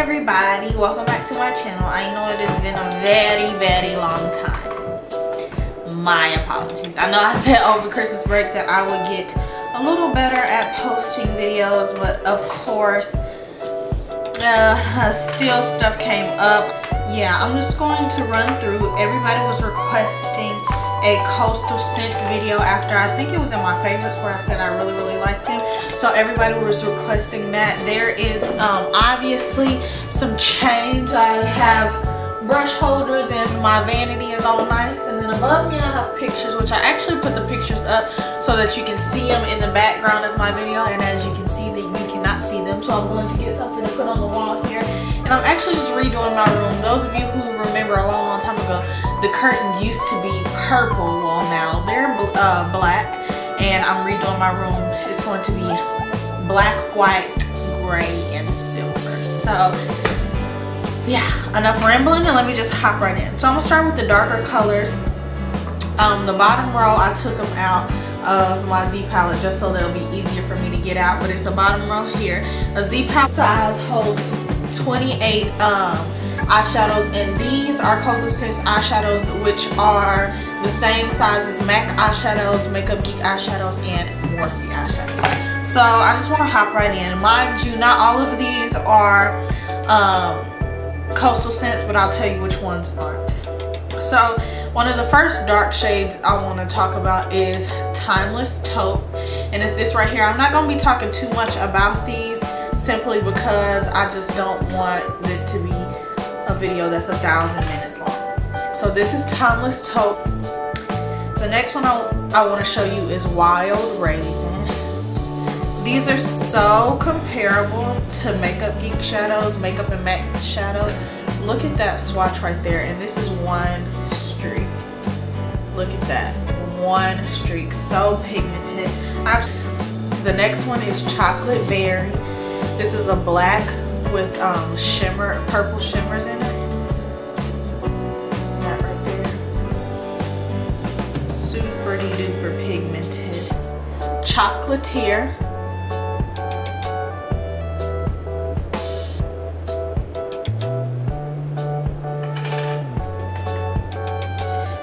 everybody, welcome back to my channel. I know it has been a very long time. My apologies. I know I said over Christmas break that I would get a little better at posting videos, but of course still stuff came up. Yeah, I'm just going to run through. Everybody was requesting a coastal scents video after I think it was in my favorites where I said I really liked them. So everybody was requesting that. There is obviously some change. I have brush holders and my vanity is all nice, and then above me I have pictures, which I actually put the pictures up so that you can see them in the background of my video, and as you can see that you cannot see them, so I'm going to get something to put on the wall here. And I'm actually just redoing my room. Those of you who remember a long time ago, the curtains used to be purple. Well, now they're black, and I'm redoing my room. It's going to be black, white, gray, and silver. So yeah, enough rambling, and let me just hop right in. So I'm gonna start with the darker colors. The bottom row, I took them out of my Z palette just so they'll be easier for me to get out, but it's the bottom row here. A Z palette size holds 28 eyeshadows, and these are Coastal Scents eyeshadows, which are the same size as MAC eyeshadows, Makeup Geek eyeshadows, and MORPHE eyeshadows. So I just want to hop right in. Mind you, not all of these are Coastal Scents, but I'll tell you which ones aren't. So one of the first dark shades I want to talk about is Timeless Taupe, and it's this right here. I'm not going to be talking too much about these simply because I just don't want this to be a video that's 1,000 minutes long. So this is Timeless Taupe. The next one I want to show you is Wild Raisin. These are so comparable to Makeup Geek shadows, Makeup and MAC shadows. Look at that swatch right there, and this is one streak. Look at that, one streak, so pigmented. The next one is Chocolate Berry. This is a black with shimmer, purple shimmers in it. That right there. Super duper pigmented. Chocolatier.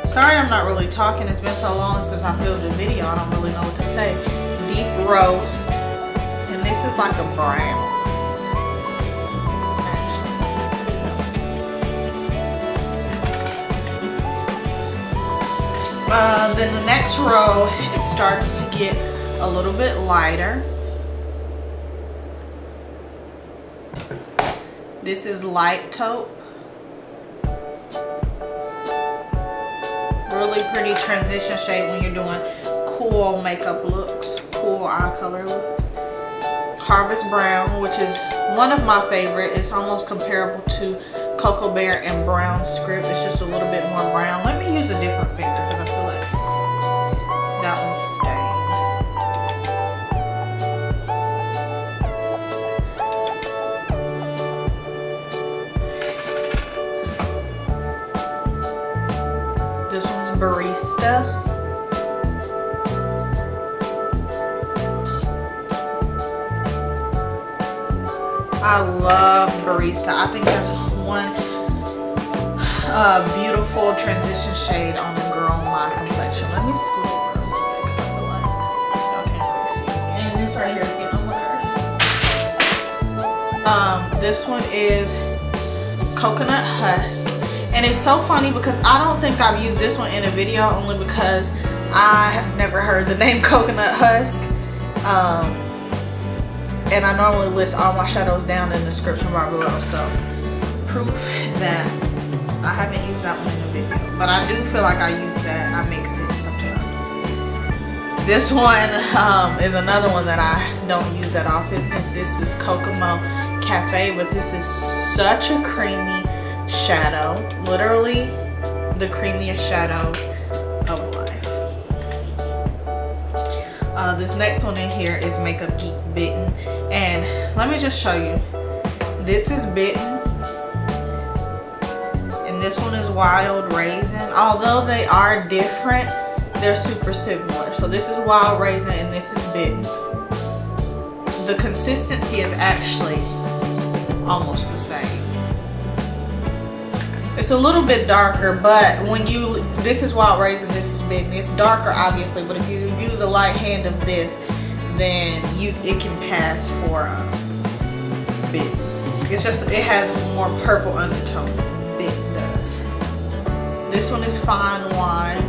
Sorry I'm not really talking. It's been so long since I filmed a video. I don't really know what to say. Deep Roast. And this is like a brown. Then the next row, it starts to get a little bit lighter. This is Light Taupe. Really pretty transition shade when you're doing cool makeup looks, cool eye color looks. Harvest Brown, which is one of my favorite. It's almost comparable to Cocoa Bear and Brown Script. It's just a little bit more brown. Let me use a different finger because I feel like that one's stained. This one's Barista. I love Barista. I think that's one beautiful transition shade on a girl my complexion. Let me scoot over a little bit because I feel like y'all can't really see me. And this right here is getting on my nerves. This one is Coconut Husk. And it's so funny because I don't think I've used this one in a video, only because I have never heard the name Coconut Husk. And I normally list all my shadows down in the description bar below, so proof that I haven't used that one in a video. But I do feel like I use that. I mix it sometimes. This one is another one that I don't use that often. This is Kokomo Cafe, but this is such a creamy shadow. Literally the creamiest shadows of life. This next one in here is Makeup Geek Bitten, and let me just show you. This is Bitten, and this one is Wild Raisin. Although they are different, they're super similar. So this is Wild Raisin and this is Bitten. The consistency is actually almost the same. It's a little bit darker, but when you, this is wild raisin, this is big. It's darker obviously, but if you use a light hand of this, then it can pass for big. It's just, it has more purple undertones than big does. This one is fine wine.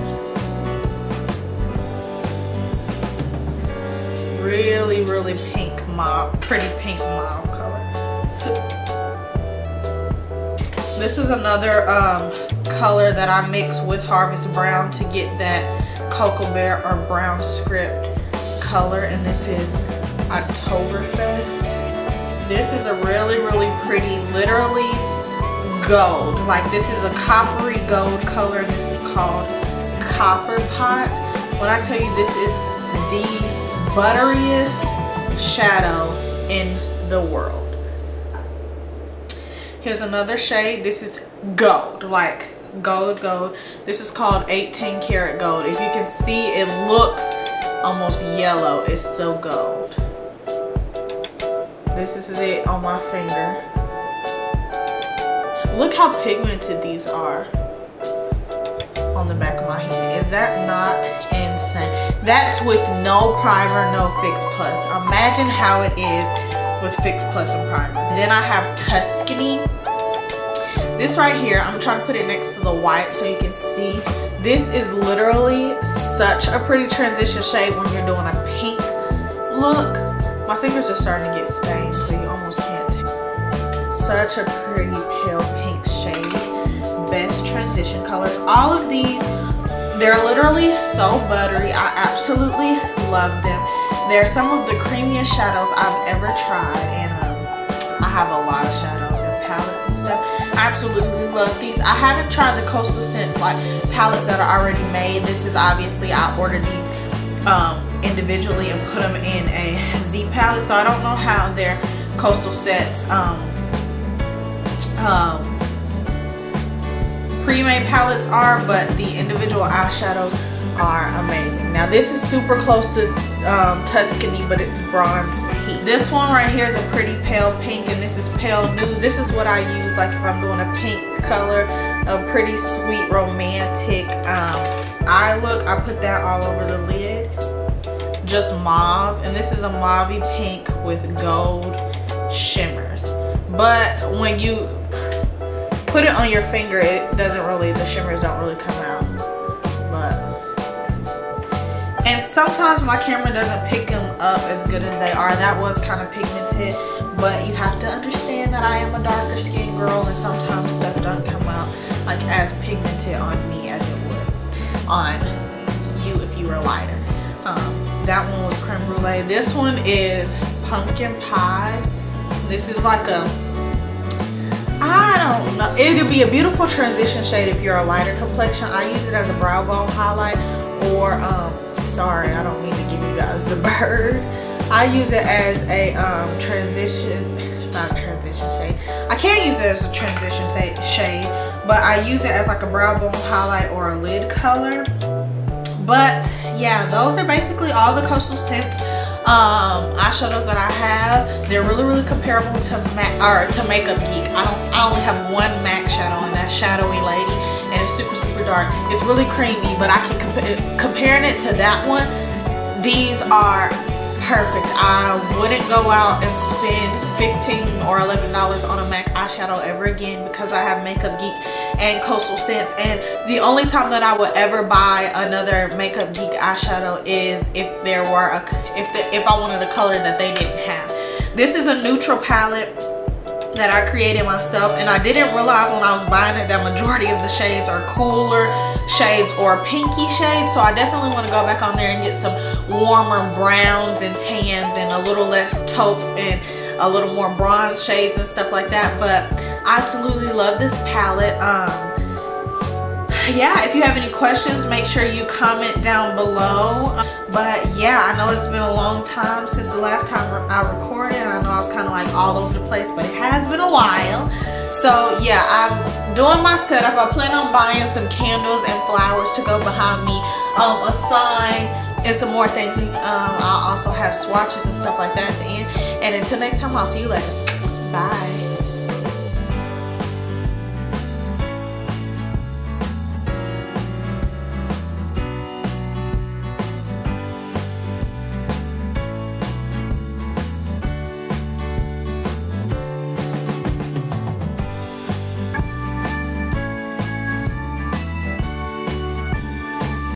Really, really pink mauve, pretty pink mauve color. This is another color that I mix with Harvest Brown to get that cocoa bear or brown script color, and this is Oktoberfest. This is a really, really pretty, literally gold. Like, this is a coppery gold color, and this is called Copper Pot. When I tell you, this is the butteriest shadow in the world. Here's another shade. This is gold, like gold. This is called 18 karat gold. If you can see, it looks almost yellow. It's so gold. This is it on my finger. Look how pigmented these are on the back of my hand. Is that not insane? That's with no primer, no Fix Plus. Imagine how it is with Fix Plus and primer. Then I have Tuscany. This right here, I'm trying to put it next to the white so you can see. This is literally such a pretty transition shade when you're doing a pink look. My fingers are starting to get stained, so you almost can't tell. Such a pretty pale pink shade. Best transition colors. All of these, they're literally so buttery. I absolutely love them. They're some of the creamiest shadows I've ever tried, and I have a lot of shadows and palettes and stuff. I absolutely love these. I haven't tried the Coastal Scents like palettes that are already made. This is obviously, I ordered these individually and put them in a Z palette, so I don't know how their Coastal Scents pre-made palettes are, but the individual eyeshadows are amazing. Now this is super close to Tuscany, but it's bronze pink. This one right here is a pretty pale pink, and this is pale nude. This is what I use like if I'm doing a pink color, a pretty sweet romantic eye look. I put that all over the lid. Just mauve, and this is a mauvey pink with gold shimmers. But when you put it on your finger, it doesn't really, the shimmers don't really come out. And sometimes my camera doesn't pick them up as good as they are. That was kind of pigmented, but you have to understand that I am a darker skinned girl, and sometimes stuff doesn't come out like as pigmented on me as it would on you if you were lighter. That one was creme brulee. This one is pumpkin pie. This is like a, I don't know, it'll be a beautiful transition shade if you're a lighter complexion. I use it as a brow bone highlight, or sorry, I don't mean to give you guys the bird. I use it as a transition, not a transition shade. I can't use it as a transition shade, but I use it as like a brow bone highlight or a lid color. But yeah, those are basically all the Coastal Scents eyeshadows that I have. They're really, really comparable to Makeup Geek. I only have one MAC shadow, and that's Shadowy Lady, and it's super, super dark. It's really creamy, but I can comparing it to that one, these are perfect. I wouldn't go out and spend $15 or $11 on a MAC eyeshadow ever again, because I have Makeup Geek and Coastal Scents. And the only time that I would ever buy another Makeup Geek eyeshadow is if there were if I wanted a color that they didn't have. This is a neutral palette that I created myself, and I didn't realize when I was buying it that majority of the shades are cooler shades or pinky shades, so I definitely want to go back on there and get some warmer browns and tans and a little less taupe and a little more bronze shades and stuff like that. But I absolutely love this palette. Yeah, if you have any questions, make sure you comment down below. But yeah, I know it's been a long time since the last time I recorded. I know I was kind of like all over the place, but it has been a while. So yeah, I'm doing my setup. I plan on buying some candles and flowers to go behind me, a sign, and some more things. I'll also have swatches and stuff like that at the end. And until next time, I'll see you later. Bye.